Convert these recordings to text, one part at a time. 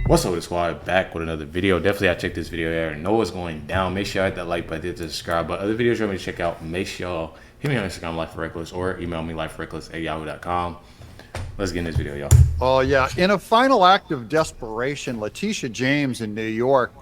What's up with the squad? Back with another video. Definitely I check this video out and know what's going down. Make sure you hit that like button, hit the subscribe button. Other videos you want me to check out, make sure y'all hit me on Instagram, LifeWithRecklezz, or email me, LifeWithRecklezz@yahoo.com. Let's get in this video, y'all. Oh, yeah. In a final act of desperation, Letitia James in New York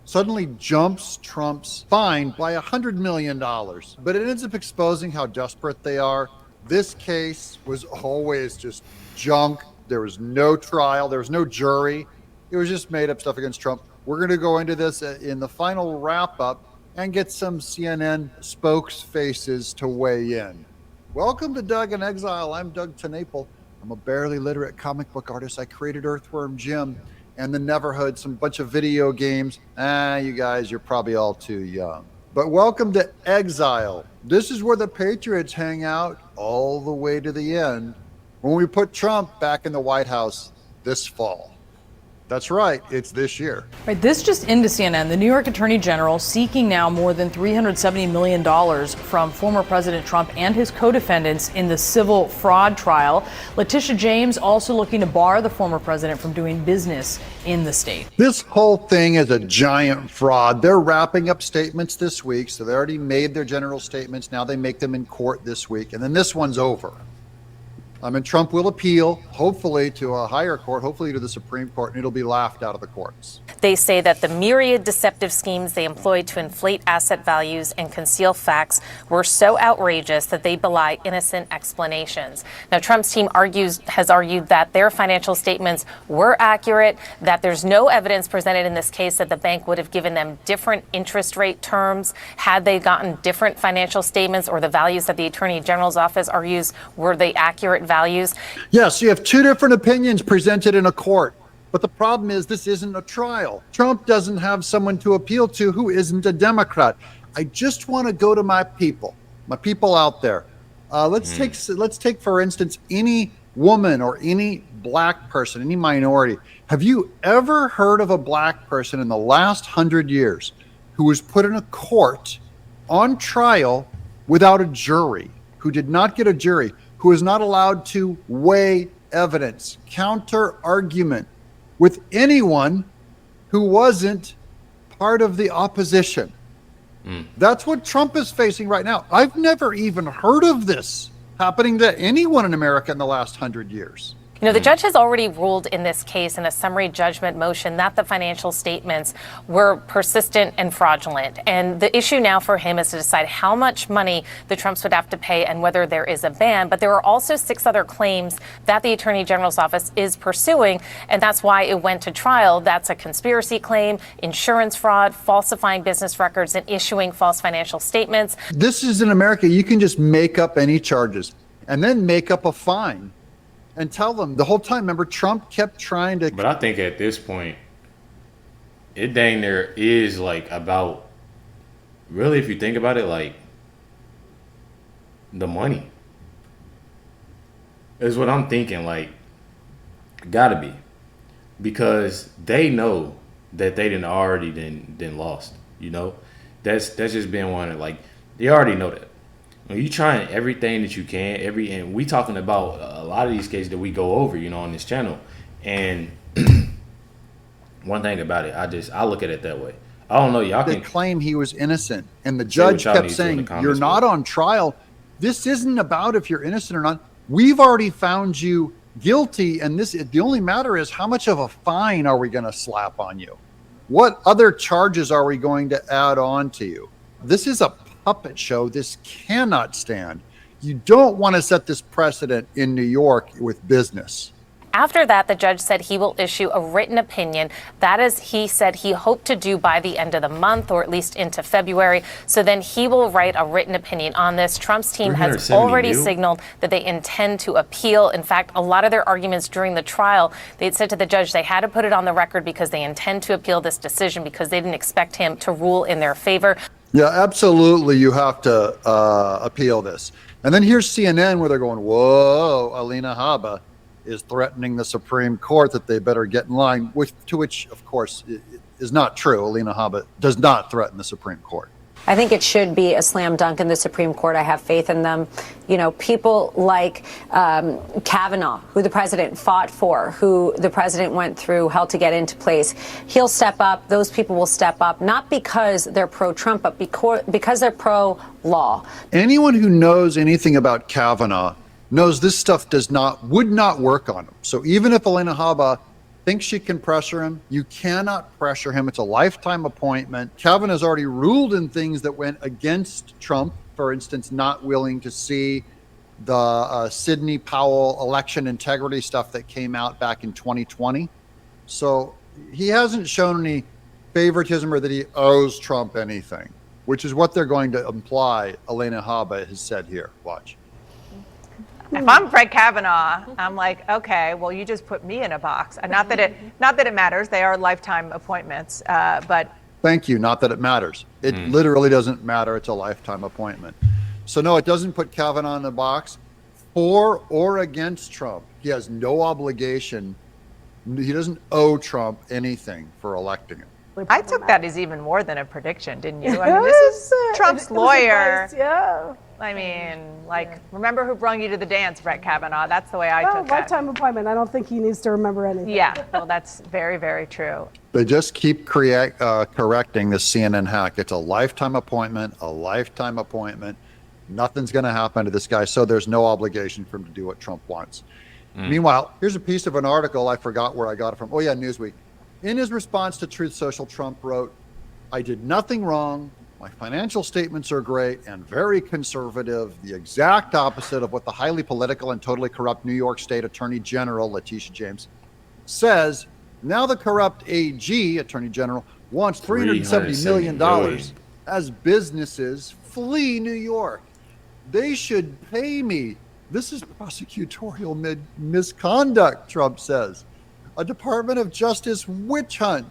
suddenly jumps Trump's fine by $100 million. But it ends up exposing how desperate they are. This case was always just junk. There was no trial. There was no jury. It was just made up stuff against Trump. We're going to go into this in the final wrap up and get some CNN spokesfaces to weigh in. Welcome to Doug in Exile. I'm Doug Tenaple. I'm a barely literate comic book artist. I created Earthworm Jim and the Neverhood, some bunch of video games. You guys, you're probably all too young. But welcome to Exile. This is where the Patriots hang out all the way to the end when we put Trump back in the White House this fall. That's right, it's this year. Right, this just into CNN. The New York Attorney General seeking now more than $370 million from former President Trump and his co-defendants in the civil fraud trial. Letitia James also looking to bar the former president from doing business in the state. This whole thing is a giant fraud. They're wrapping up statements this week, so they already made their general statements. Now they make them in court this week, and then this one's over. And Trump will appeal, hopefully, to a higher court, hopefully to the Supreme Court, and it'll be laughed out of the courts. They say that the myriad deceptive schemes they employed to inflate asset values and conceal facts were so outrageous that they belie innocent explanations. Now, Trump's team has argued that their financial statements were accurate, that there's no evidence presented in this case that the bank would have given them different interest rate terms had they gotten different financial statements, or the values that the Attorney General's office argues were the accurate values. Yes, you have two different opinions presented in a court. But the problem is this isn't a trial. Trump doesn't have someone to appeal to who isn't a Democrat. I just want to go to my people out there. Let's take, for instance, any woman or any black person, any minority. Have you ever heard of a black person in the last 100 years who was put in a court on trial without a jury, who did not get a jury, who is not allowed to weigh evidence, counter argument with anyone who wasn't part of the opposition? That's what Trump is facing right now. I've never even heard of this happening to anyone in America in the last 100 years. You know, the judge has already ruled in this case in a summary judgment motion that the financial statements were persistent and fraudulent. And the issue now for him is to decide how much money the Trumps would have to pay and whether there is a ban. But there are also 6 other claims that the Attorney General's office is pursuing, and that's why it went to trial. That's a conspiracy claim, insurance fraud, falsifying business records, and issuing false financial statements. This is in America. You can just make up any charges and then make up a fine and tell them the whole time. Remember, Trump kept trying to. But I think at this point, it dang near is like about, really, if you think about it, like the money is what I'm thinking. Like, gotta be, because they know that they didn't already then lost. You know, that's just being one of, like, they already know that. When you trying everything that you can, and we talking about a lot of these cases that we go over, you know, on this channel. And one thing about it, I look at it that way. I don't know, y'all can claim he was innocent, and the judge kept saying, "You're not on trial. This isn't about if you're innocent or not. We've already found you guilty, and the only matter is how much of a fine are we going to slap on you? What other charges are we going to add on to you? This is a puppet show. This cannot stand. You don't want to set this precedent in New York with business." After that, the judge said he will issue a written opinion. That is, he said he hoped to do by the end of the month, or at least into February. So then he will write a written opinion on this. Trump's team has already signaled that they intend to appeal. In fact, a lot of their arguments during the trial, they had said to the judge they had to put it on the record because they intend to appeal this decision because they didn't expect him to rule in their favor. Yeah, absolutely. You have to appeal this. And then here's CNN where they're going, whoa, Alina Habba is threatening the Supreme Court that they better get in line, which, of course, is not true. Alina Habba does not threaten the Supreme Court. I think it should be a slam dunk in the Supreme Court. I have faith in them. You know, people like Kavanaugh, who the president fought for, who the president went through hell to get into place. He'll step up. Those people will step up, not because they're pro-Trump, but because they're pro-law. Anyone who knows anything about Kavanaugh knows this stuff would not work on him. So even if Alina Habba thinks she can pressure him, you cannot pressure him. It's a lifetime appointment. Kavanaugh's already ruled in things that went against Trump, for instance, not willing to see the Sidney Powell election integrity stuff that came out back in 2020. So he hasn't shown any favoritism or that he owes Trump anything, which is what they're going to imply Alina Habba has said here. Watch. If I'm Brett Kavanaugh, I'm like, okay, well, you just put me in a box. Not that it matters. They are lifetime appointments, but. Thank you. Not that it matters. It literally doesn't matter. It's a lifetime appointment. So no, it doesn't put Kavanaugh in the box for or against Trump. He has no obligation. He doesn't owe Trump anything for electing him. I took that as even more than a prediction, didn't you? I mean, this is Trump's lawyer. Yeah. I mean, remember who brung you to the dance, Brett Kavanaugh? That's the way I took that. Lifetime appointment. I don't think he needs to remember anything. Yeah, well, that's very, very true. They just keep correcting the CNN hack. It's a lifetime appointment, a lifetime appointment. Nothing's going to happen to this guy, so there's no obligation for him to do what Trump wants. Meanwhile, here's a piece of an article. I forgot where I got it from. Oh, yeah, Newsweek. In his response to Truth Social, Trump wrote, "I did nothing wrong. My financial statements are great and very conservative, the exact opposite of what the highly political and totally corrupt New York State Attorney General, Letitia James, says. Now the corrupt AG, Attorney General, wants $370 million as businesses flee New York. They should pay me. This is prosecutorial misconduct," Trump says. A Department of Justice witch hunt.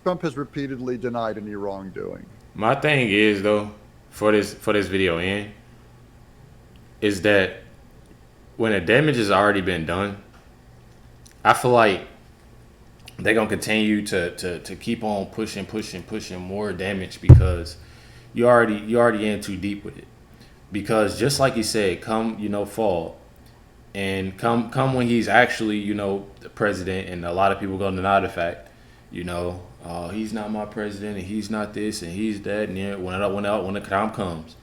Trump has repeatedly denied any wrongdoing. My thing is, though, for this video is that when the damage has already been done, I feel like they're gonna continue to keep on pushing more damage because you already in too deep with it. Because just like he said, come fall, and come when he's actually the president, and a lot of people gonna deny the fact, he's not my president, and he's not this, and he's that, and then when the time comes,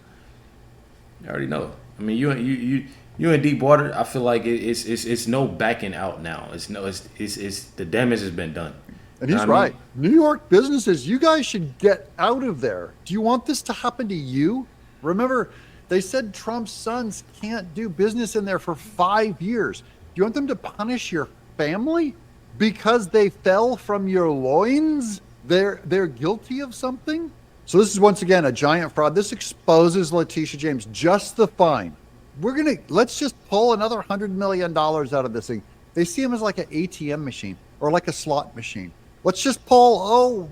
you already know. I mean, you in deep water. I feel like it's no backing out now. It's the damage has been done. And he's right. New York businesses, you guys should get out of there. Do you want this to happen to you? Remember, they said Trump's sons can't do business in there for 5 years. Do you want them to punish your family because they fell from your loins? They're guilty of something? So this is once again a giant fraud. This exposes Letitia James. Just the fine. Let's just pull another $100 million out of this thing. They see him as like an ATM machine or like a slot machine. Let's just pull,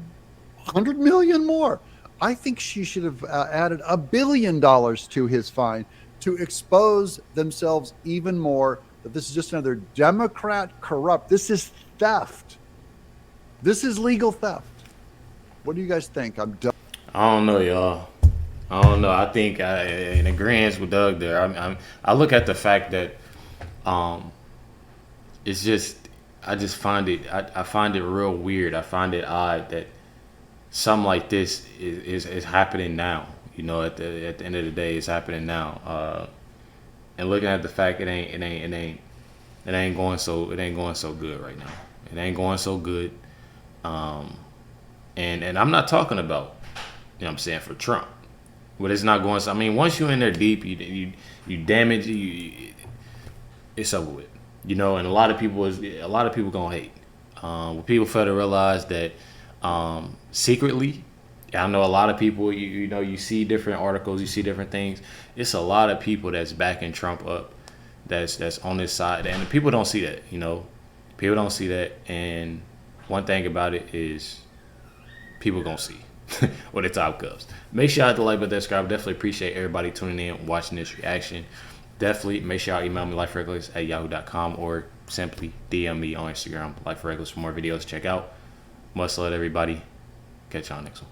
$100 million more. I think she should have added $1 billion to his fine to expose themselves even more that this is just another Democrat corrupt. This is theft. This is legal theft. What do you guys think? I'm done. I don't know, y'all. I don't know. I think in agreement with Doug there. I look at the fact that it's just I find it real weird. I find it odd that something like this is happening now. At the end of the day, it's happening now. And looking at the fact it ain't going so good right now. It ain't going so good. And I'm not talking about for Trump. But it's not going so. I mean, once you're in there deep, you damage it's over with. And a lot of people gonna hate. People fail to realize that secretly, I know a lot of people. You see different articles, you see different things. It's a lot of people that's backing Trump up. That's on this side, and people don't see that. People don't see that. And one thing about it is, people gonna see when the time comes. Make sure y'all hit the like button, subscribe. Definitely appreciate everybody tuning in, watching this reaction. Definitely make sure y'all email me LifeWithRecklezz@yahoo.com or simply DM me on Instagram, LifeWithRecklezz, for more videos. Check out. Much love, everybody. Catch y'all next one.